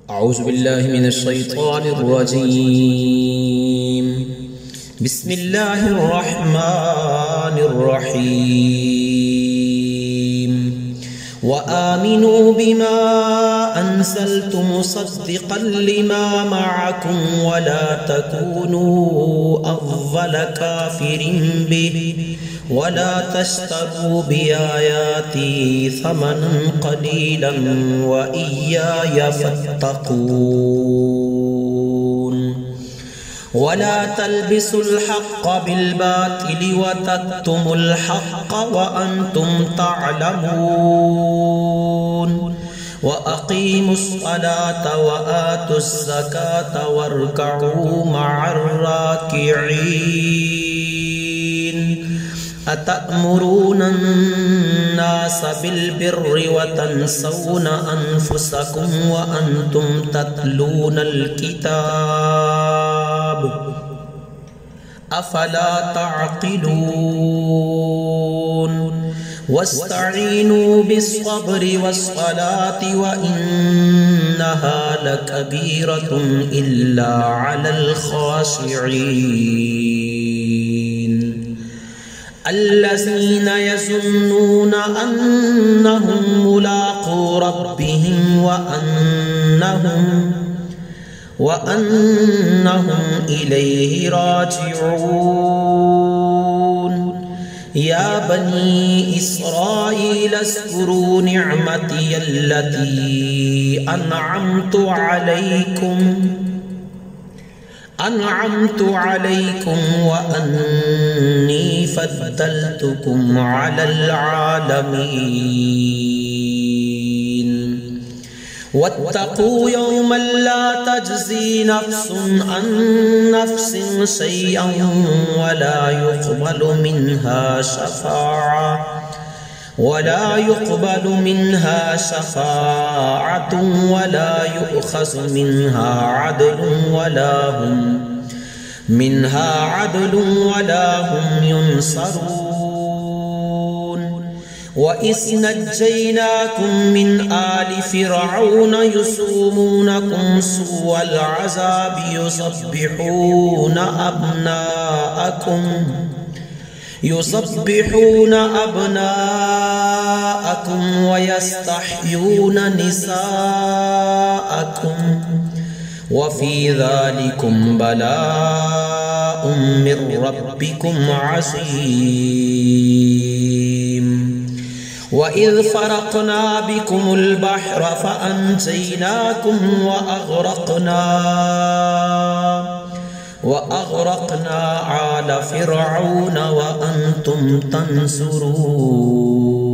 أعوذ بالله من الشيطان الرجيم. بسم الله الرحمن الرحيم. وآمنوا بما أنزلت مصدقا لما معكم ولا تكونوا أول كافر به ولا تشتروا بآياتي ثمنا قليلا وإياي فاتقون. ولا تلبسوا الحق بالباطل وتكتموا الحق وأنتم تعلمون. وأقيموا الصلاة وآتوا الزكاة واركعوا مع الراكعين. أتأمرون الناس بالبر وتنسون أنفسكم وأنتم تتلون الكتاب أفلا تعقلون. واستعينوا بالصبر والصلاة وإنها لكبيرة إلا على الخاشعين الذين يظنون أنهم ملاقو ربهم وأنهم إليه راجعون. يا بني إسرائيل اذكروا نعمتي التي أنعمت عليكم وأني فضلتكم على العالمين. واتقوا يوما لا تجزي نفس عن نفس شيئا ولا يقبل منها شفاعة ولا يؤخذ منها عدل ولا هم ينصرون. وإذ نجيناكم من آل فرعون يسومونكم سوء العذاب يذبحون أبناءكم ويستحيون نساءكم وفي ذلكم بلاء من ربكم عظيم. وإذ فرقنا بكم البحر فأنجيناكم وأغرقنا آل فرعون وأنتم تنظرون.